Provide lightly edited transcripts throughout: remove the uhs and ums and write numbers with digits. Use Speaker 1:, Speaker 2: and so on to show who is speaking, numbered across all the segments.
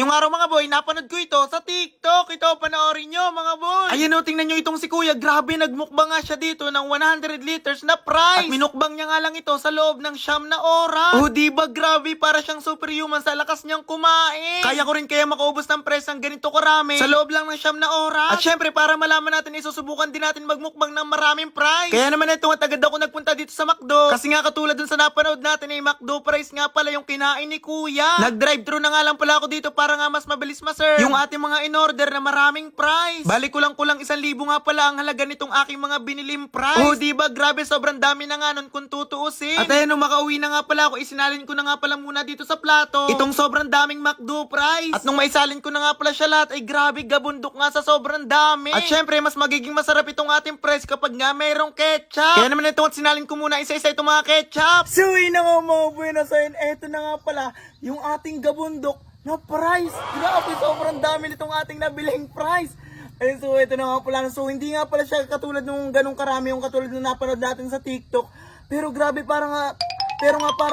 Speaker 1: Ngayong araw mga boy, napanood ko ito sa TikTok. Ito, panoorin nyo mga boy. Ayan o, tingnan nyo itong si kuya. Grabe, nagmukbang nga siya dito ng 100 liters na price. At minukbang niya nga lang ito sa loob ng 9 na oras. Oh, diba grabe, para siyang superhuman sa lakas niyang kumain. Kaya ko rin kaya makaubos ng price ng ganito karami sa loob lang ng 9 na oras. At syempre, para malaman natin, isusubukan din natin magmukbang ng maraming price. Kaya naman ito, agad ako nagpunta dito sa McDo. Kasi nga katulad dun sa napanood natin, McDo price nga pala yung kinain ni kuya. Nag-drive-thru na nga lang pala ako dito para nga mas mabilis ma-serve yung ating mga in-order na maraming price. Balik kulang 1,000 nga pala ang halaga nitong aking mga binilim price. Oh, diba? Grabe, sobrang dami na nga nun kung tutuusin. At ayun, nung makauwi na nga pala ako, isinalin ko na nga pala muna dito sa plato itong sobrang daming McDo price. At nung maisalin ko na nga pala siya lahat, ay grabe, gabundok nga sa sobrang dami. At syempre, mas magiging masarap itong ating price kapag nga mayroong ketchup. Kaya naman ito, at sinalin ko muna isa-isa itong mga ketchup. So, na nga mga buenas, ayun, eto na nga pala yung ating gabundok na price. Grabe, sobrang dami nitong ating nabiling price. Ayun, so ito na nga pala. So hindi nga pala siya katulad nung ganong karami yung katulad nung napanood natin sa TikTok. Pero grabe, para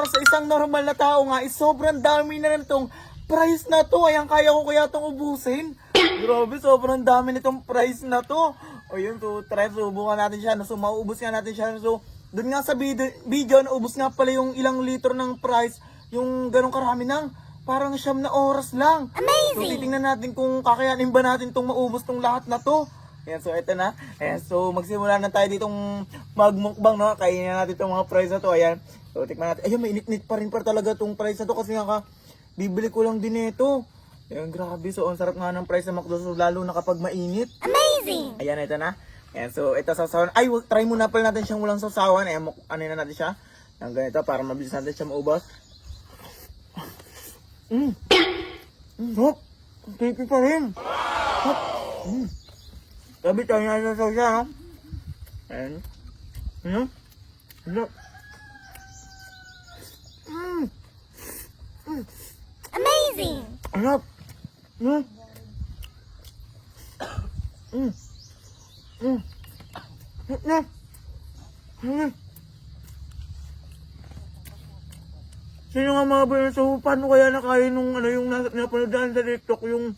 Speaker 1: sa isang normal na tao nga, sobrang dami na nitong price na to. Ayan, kaya ko kaya itong ubusin. Grabe, sobrang dami nitong price na to. Ayun, so try, subukan natin siya. So mauubos nga natin siya. So doon nga sa video naubos nga pala yung ilang litro ng price. Yung ganong karami ng parang 9 na oras lang. Amazing! So, titingnan natin kung kakayanin ba natin itong maubos tong lahat na to. Ayan, so ito na. Ayan, so magsimula na tayo ditong magmukbang, no? Kainin natin itong mga price na to. Ayan. So, tikman natin. Ayun, may init-init pa rin talaga itong price na to kasi nga bibili ko lang din ito. Ayan, grabe. So, ang sarap nga ng price ng McDo. So, lalo na kapag mainit. Amazing! Ayan, ito na. Ayan, so ito sasawan. Ay, try muna pala natin siyang walang sasawan. Ayan, ano na natin siya. Ang ganito para mabilis natin siya maubos. Hop! Pipi pa rin! Hop! Sabi tayo na sasaw siya, ha? Ayan. Hop!
Speaker 2: Amazing!
Speaker 1: Hop! Sino nga mga ba yun? So, paano kaya nakain nung yung napanood sa TikTok, yung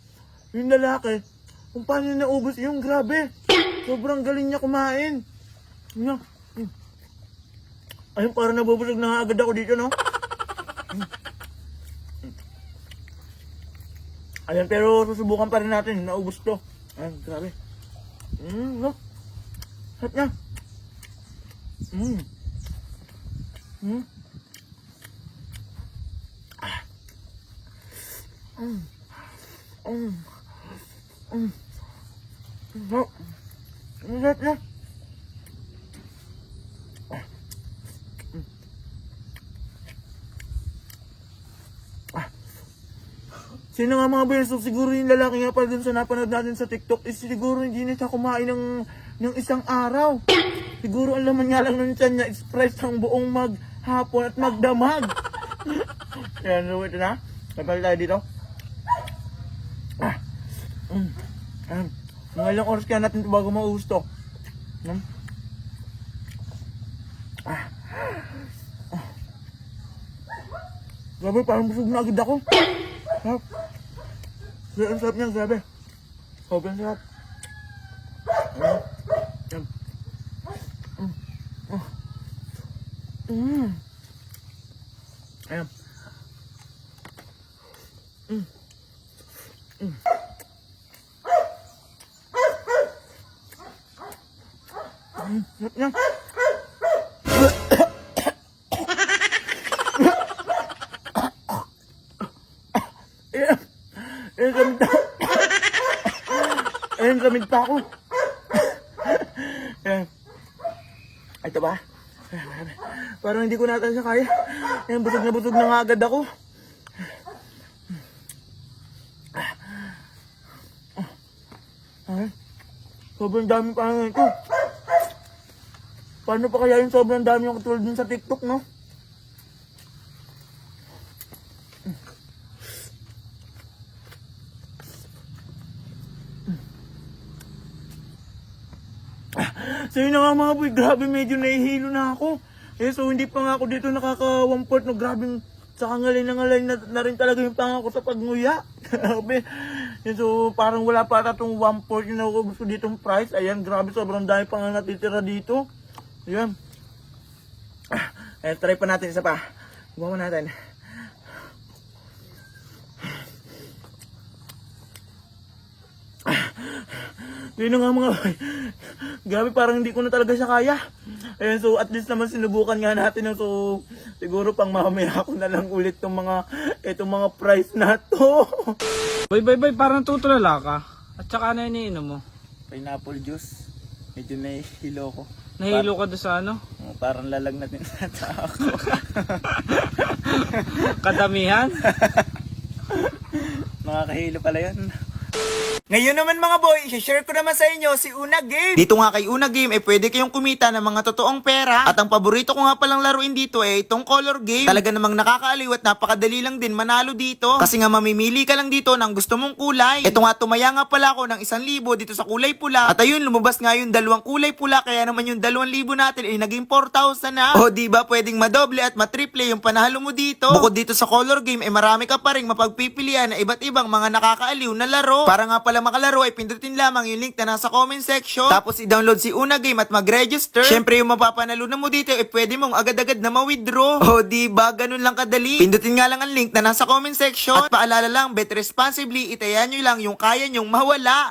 Speaker 1: lalaki? Kung paano yung naubos yung grabe. Sobrang galing niya kumain. Ayun, ayun, parang nabubusog na agad ako dito, no? Ayan, pero susubukan pa rin natin. Naubos to. Ayan, grabe. No? Sarap niya. Sarap niya. Sino nga mga boy, so siguro yung lalaki nga pala dun sa napanood natin sa TikTok is siguro hindi na siya kumain ng isang araw. Siguro ang laman nga lang ng tiyan niya is price ng buong maghapon at magdamag. Ayan, so ito na. Kapal tayo dito. Ayan. Mga ilang oras kaya natin ito bago maubos to. Grabe, parang busog na agad ako. Sarap. Ang sarap niya, grabe. Sobrang sarap. Ayan. Sarap niya. Ayun, gamit pa ako. Ayan. Ito ba? Ayan. Parang hindi ko natin siya kaya. Ayan, busog na nga agad ako. Ayan. Sobrang dami pa nga ito. Paano pa kaya yung sobrang dami yung katulad dun sa TikTok, no? So yun na nga mga boy, grabe medyo nahihilo na ako. So hindi pa nga ako dito nakaka 1/4 no, grabing
Speaker 3: Tsaka ngalay na rin talaga yung panga ko sa pagnguya. Grabe. So, parang wala pa ata itong 1/4 yung gusto ditong price. Ayan, grabe, sobrang dami pang natitira dito. Ayan. Ayan, try pa natin isa pa. Gumawa natin. Yun na nga mga boy. Grabe, parang hindi ko na talaga siya kaya. Ayun, so at least naman sinubukan nga natin. So siguro pang mamaya ako na lang ulit itong mga price na to.
Speaker 4: Boy, parang tutulala ka. At saka ano iniinom mo?
Speaker 3: Pineapple juice. Medyo nahihilo ko.
Speaker 4: Nahilo ka doon sa ano?
Speaker 3: Parang lalagnat din sa ako.
Speaker 4: Kadamihan?
Speaker 3: Nakakahilo pala yun.
Speaker 1: Ngayon naman mga boy, i-share ko naman sa inyo si Una Game. Dito nga kay Una Game, pwede kayong kumita ng mga totoong pera. At ang paborito ko nga palang laruin dito itong color game. Talaga namang nakakaaliw at napakadali lang din manalo dito. Kasi nga mamimili ka lang dito ng gusto mong kulay. Ito nga, tumaya nga pala ako ng 1,000 dito sa kulay pula. At ayun, lumabas nga yung 2 kulay pula. Kaya naman yung 2,000 natin ay naging 4,000 na. O diba, pwedeng madoble at matriple yung panalo mo dito. Bukod dito sa color game, marami ka pa rin mapagpipilian na iba't ibang mga nakakaaliw na laro. Para nga pala makalaro ay pindutin lamang yung link na nasa comment section. Tapos i-download si Una Game at mag-register. Syempre yung mapapanalunan mo dito pwede mong agad-agad na ma-withdraw. O diba, ganun lang kadali. Pindutin nga lang ang link na nasa comment section. At paalala lang, bet responsibly, itayan nyo lang yung kaya nyong mawala.